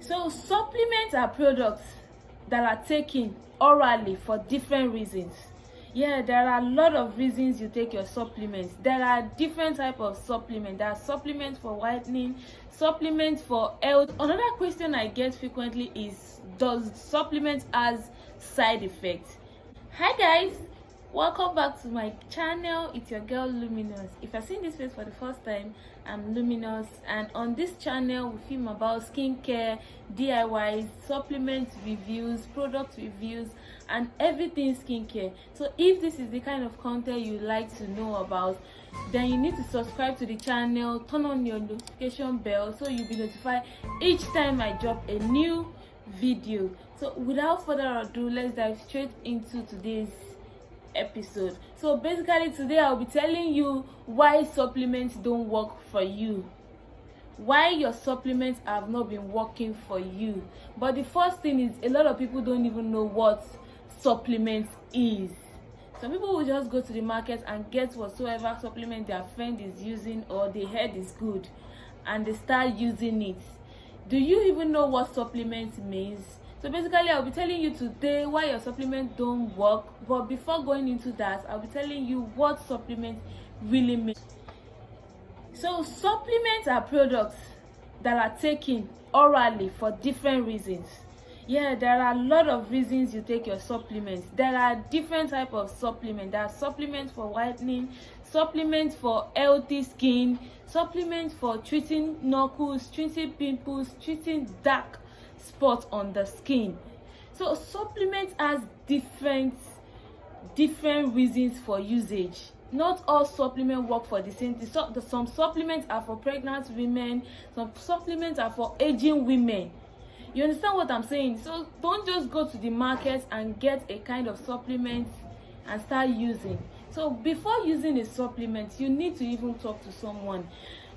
So supplements are products that are taken orally for different reasons. Yeah, there are a lot of reasons you take your supplements. There are different type of supplements. There are supplements for whitening, supplements for health. Another question I get frequently is, does supplements has side effects? Hi guys, welcome back to my channel. It's your girl Luminous. If you're seeing this face for the first time, I'm Luminous, and on this channel we film about skincare, DIYs, supplement reviews, product reviews, and everything skincare. So if this is the kind of content you like to know about, then you need to subscribe to the channel, turn on your notification bell so you'll be notified each time I drop a new video. So without further ado, let's dive straight into today's episode. So basically today I'll be telling you why supplements don't work for you, why your supplements have not been working for you. But the first thing is, a lot of people don't even know what supplements is. Some people will just go to the market and get whatsoever supplement their friend is using or they heard is good, and they start using it. Do you even know what supplements means? So basically I'll be telling you today why your supplements don't work, but before going into that, I'll be telling you what supplements really mean. So supplements are products that are taken orally for different reasons. Yeah, there are a lot of reasons you take your supplements. There are different type of supplements. There are supplements for whitening, supplements for healthy skin, supplements for treating knuckles, treating pimples, treating dark spots on the skin. So supplements has different reasons for usage. Not all supplements work for the same thing. So some supplements are for pregnant women, some supplements are for aging women. You understand what I'm saying? So don't just go to the market and get a kind of supplement and start using. So before using a supplement, you need to even talk to someone.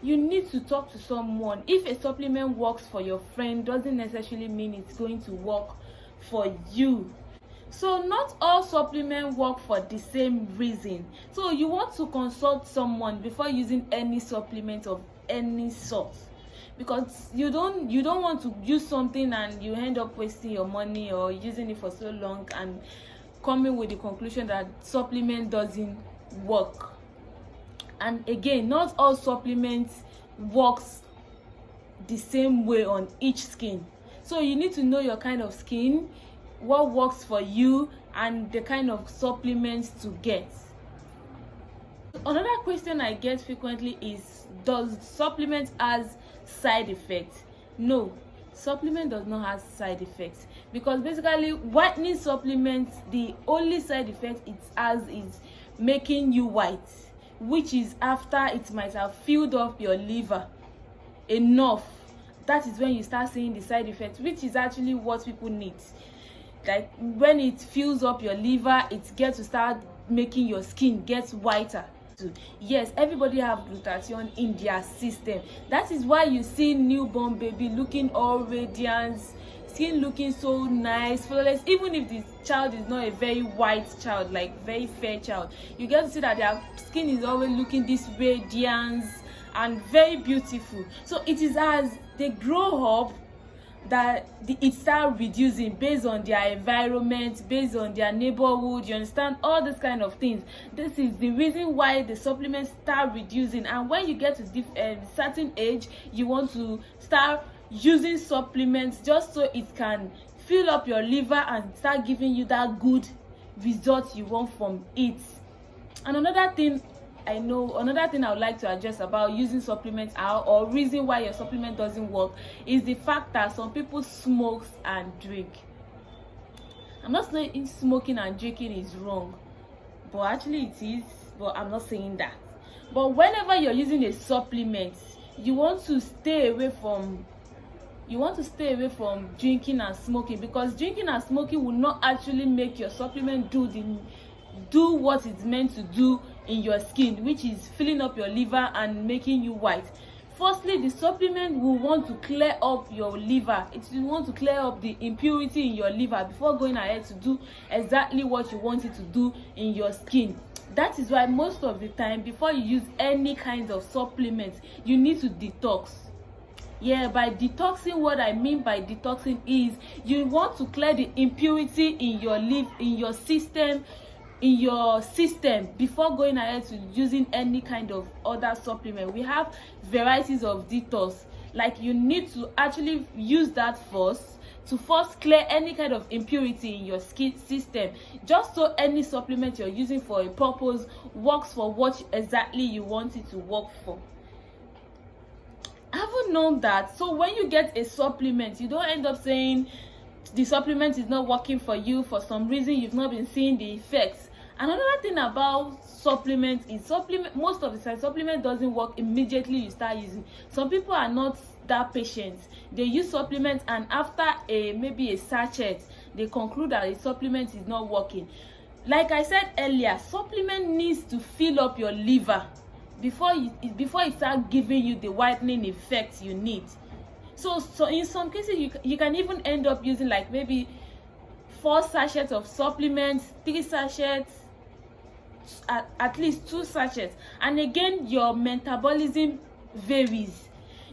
You need to talk to someone. If a supplement works for your friend, doesn't necessarily mean it's going to work for you. So not all supplements work for the same reason. So you want to consult someone before using any supplement of any sort, because you don't want to use something and you end up wasting your money or using it for so long and coming with the conclusion that supplement doesn't work. And again, not all supplements works the same way on each skin. So you need to know your kind of skin, what works for you, and the kind of supplements to get. Another question I get frequently is, does supplement has side effects? No, supplement does not have side effects, because basically whitening supplements, the only side effect it has is making you white, which is after it might have filled up your liver enough. That is when you start seeing the side effects, which is actually what people need. Like when it fills up your liver, it gets to start making your skin get whiter. Yes, everybody have glutathione in their system. That is why you see newborn baby looking all radiant, skin looking so nice, flawless. Even if the child is not a very white child, like very fair child, you get to see that their skin is always looking this radiance and very beautiful. So it is as they grow up that it start reducing based on their environment, based on their neighborhood. You understand, all these kind of things. This is the reason why the supplements start reducing, and when you get to certain age, you want to start using supplements just so it can fill up your liver and start giving you that good result you want from it. And another thing I would like to address about using supplements or reason why your supplement doesn't work is the fact that some people smoke and drink. I'm not saying smoking and drinking is wrong, but actually it is, but I'm not saying that. But whenever you're using a supplement, you want to stay away from drinking and smoking, because drinking and smoking will not actually make your supplement do what it's meant to do in your skin, which is filling up your liver and making you white. Firstly, the supplement will want to clear up your liver. It will want to clear up the impurity in your liver before going ahead to do exactly what you want it to do in your skin. That is why most of the time, before you use any kind of supplement, you need to detox. Yeah, by detoxing, what I mean by detoxing is you want to clear the impurity in your system before going ahead to using any kind of other supplement. We have varieties of detox. Like, you need to actually use that to first clear any kind of impurity in your skin system, just so any supplement you're using for a purpose works for what exactly you want it to work for. I haven't known that. So when you get a supplement, you don't end up saying the supplement is not working for you for some reason, you've not been seeing the effects. Another thing about supplements is most of the time supplement doesn't work immediately you start using. Some people are not that patient. They use supplements, and after maybe a sachet, they conclude that a supplement is not working. Like I said earlier, supplement needs to fill up your liver before it starts giving you the whitening effect you need. So in some cases you can even end up using like maybe 4 sachets of supplements, 3 sachets, at least 2 sachets. And again, your metabolism varies.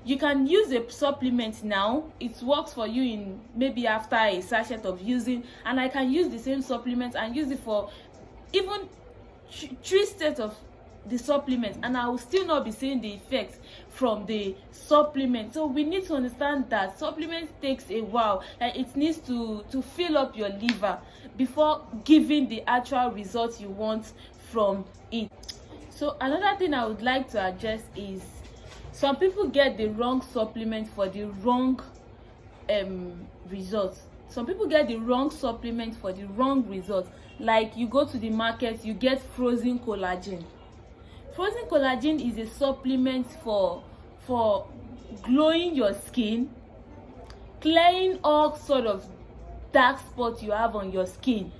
You can use a supplement now, it works for you in maybe after a sachet of using, and I can use the same supplement and use it for even 3 sets of the supplement, and I will still not be seeing the effects from the supplement. So we need to understand that supplements takes a while, like it needs to fill up your liver before giving the actual results you want from it. So another thing I would like to address is some people get the wrong supplement for the wrong results. Some people get the wrong supplement for the wrong results. Like, you go to the market, you get frozen collagen. Frozen collagen is a supplement for glowing your skin, clearing all sort of dark spots you have on your skin.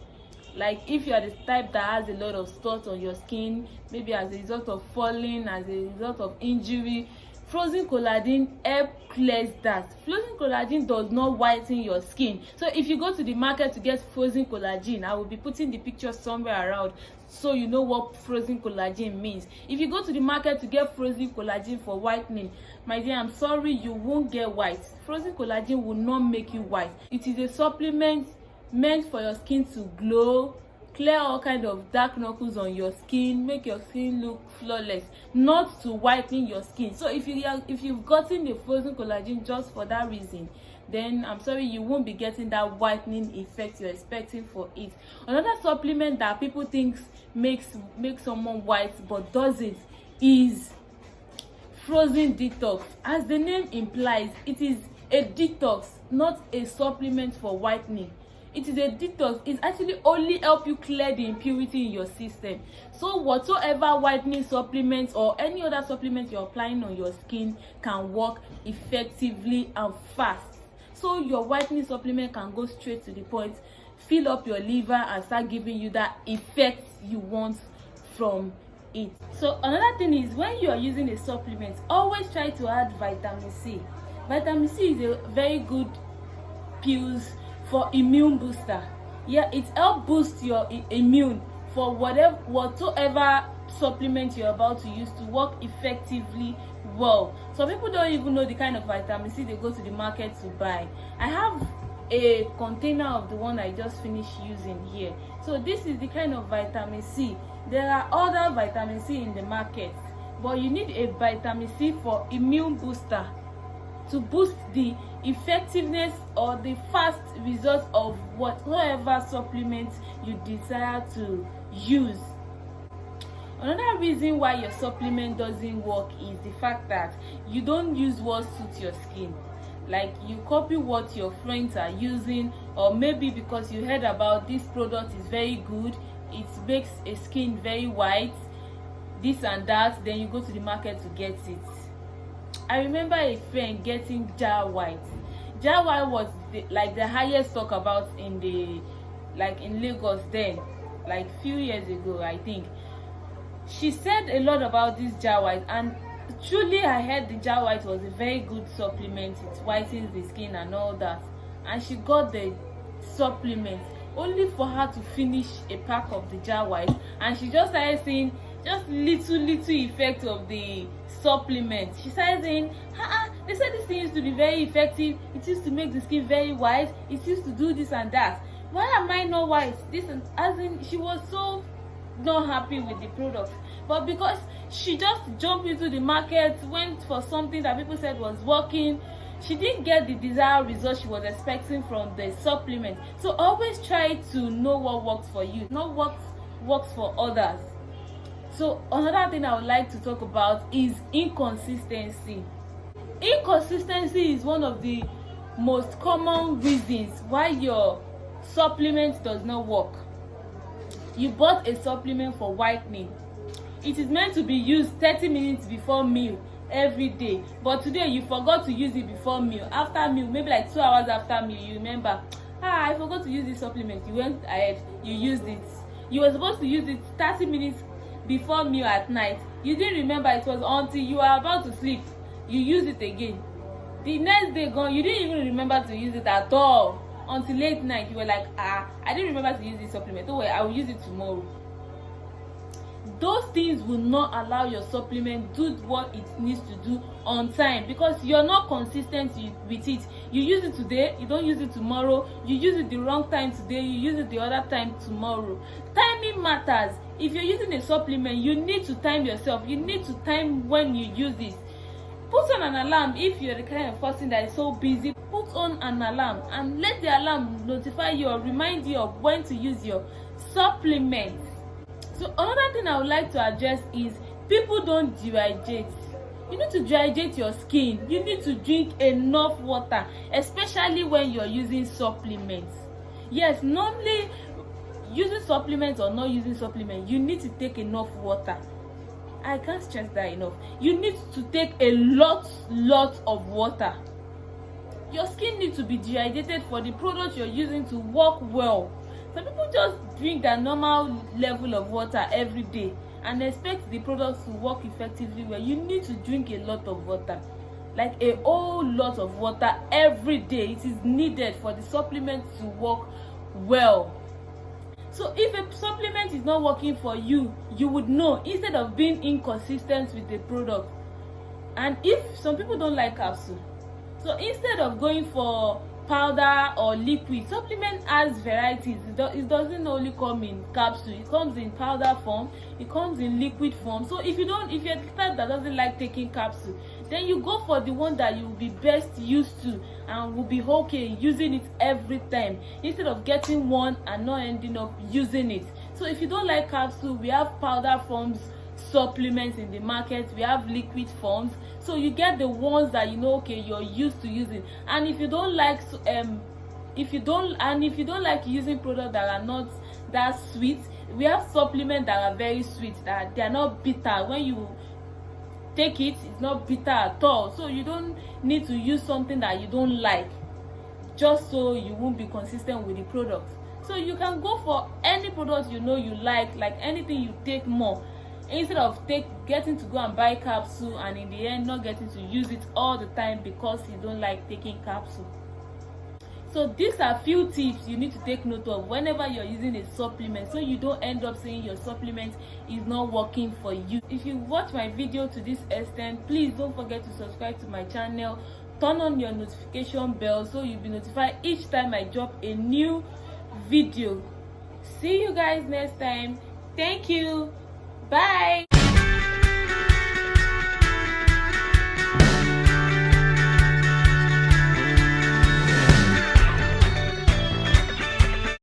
Like, if you are the type that has a lot of spots on your skin, maybe as a result of falling, as a result of injury, frozen collagen help clears that. Frozen collagen does not whiten your skin. So if you go to the market to get frozen collagen, I will be putting the picture somewhere around so you know what frozen collagen means. If you go to the market to get frozen collagen for whitening, my dear, I'm sorry, you won't get white. Frozen collagen will not make you white. It is a supplement meant for your skin to glow, clear all kind of dark knuckles on your skin, make your skin look flawless, not to whiten your skin. So if you've gotten the frozen collagen just for that reason, then I'm sorry, you won't be getting that whitening effect you're expecting for it. Another supplement that people think makes someone white but doesn't is frozen detox. As the name implies, it is a detox, not a supplement for whitening. It is a detox. It actually only help you clear the impurity in your system. So whatsoever whitening supplements or any other supplement you're applying on your skin can work effectively and fast. So your whitening supplement can go straight to the point, fill up your liver, and start giving you that effect you want from it. So another thing is, when you are using a supplement, always try to add vitamin C. Vitamin C is a very good pills for immune booster. Yeah, it helps boost your immune for whatsoever supplement you're about to use to work effectively well. Some people don't even know the kind of vitamin C they go to the market to buy. I have a container of the one I just finished using here. So this is the kind of vitamin C. There are other vitamin C in the market, but you need a vitamin C for immune booster to boost the effectiveness or the fast results of whatever supplement you desire to use. Another reason why your supplement doesn't work is the fact that you don't use what suits your skin. Like, you copy what your friends are using, or maybe because you heard about this product is very good, it makes a skin very white, this and that, then you go to the market to get it. I remember a friend getting jar white. Jar white was the highest talk about in Lagos then, like few years ago, I think. She said a lot about this jar white, and truly I heard the jar white was a very good supplement. It whitens the skin and all that, and she got the supplement only for her to finish a pack of the jar white, and she just started seeing just little effect of the supplement. She started saying, They said this thing used to be very effective, it used to make the skin very white, it used to do this and that. Why am I not white? This and as in, she was so not happy with the product, but because she just jumped into the market, went for something that people said was working, she didn't get the desired result she was expecting from the supplement. So always try to know what works for you, not what works for others. So another thing I would like to talk about is inconsistency. Inconsistency is one of the most common reasons why your supplement does not work. You bought a supplement for whitening. It is meant to be used 30 minutes before meal every day, but today you forgot to use it before meal. After meal, maybe like 2 hours after meal, you remember, I forgot to use this supplement. You went ahead, you used it. You were supposed to use it 30 minutes before meal at night. You didn't remember. It was until you were about to sleep you used it again. The next day gone, you didn't even remember to use it at all until late night. You were like, I didn't remember to use this supplement. Oh well, I will use it tomorrow. Those things will not allow your supplement do what it needs to do on time, because you're not consistent with it. You use it today, you don't use it tomorrow. You use it the wrong time today, you use it the other time tomorrow. Timing matters. If you're using a supplement, you need to time yourself. You need to time when you use it. Put on an alarm. If you're the kind of person that is so busy, put on an alarm and let the alarm notify you or remind you of when to use your supplement. So another thing I would like to address is people don't dehydrate. You need to dehydrate your skin. You need to drink enough water, especially when you're using supplements. Yes, normally using supplements or not using supplements, you need to take enough water. I can't stress that enough. You need to take a lot of water. Your skin needs to be dehydrated for the product you're using to work well. Some people just drink their normal level of water every day and expect the products to work effectively well. You need to drink a lot of water, like a whole lot of water every day. It is needed for the supplement to work well. So if a supplement is not working for you, you would know instead of being inconsistent with the product. And if some people don't like capsule, so instead of going for powder or liquid, supplement has varieties. It doesn't only come in capsule. It comes in powder form, it comes in liquid form. So if you're the type that doesn't like taking capsule, then you go for the one that you will be best used to and will be okay using it every time, instead of getting one and not ending up using it. So if you don't like capsule, we have powder forms supplements in the market, we have liquid forms, so you get the ones that you know, okay, you're used to using. And if you don't like if you don't like using products that are not that sweet, we have supplements that are very sweet, that they are not bitter. When you take it, it's not bitter at all. So you don't need to use something that you don't like just so you won't be consistent with the product. So you can go for any product you know you like anything you take more, instead of getting to go and buy capsule and in the end not getting to use it all the time because you don't like taking capsule. So these are few tips you need to take note of whenever you're using a supplement, so you don't end up saying your supplement is not working for you. If you watch my video to this extent, please don't forget to subscribe to my channel, turn on your notification bell so you'll be notified each time I drop a new video. See you guys next time. Thank you. Bye.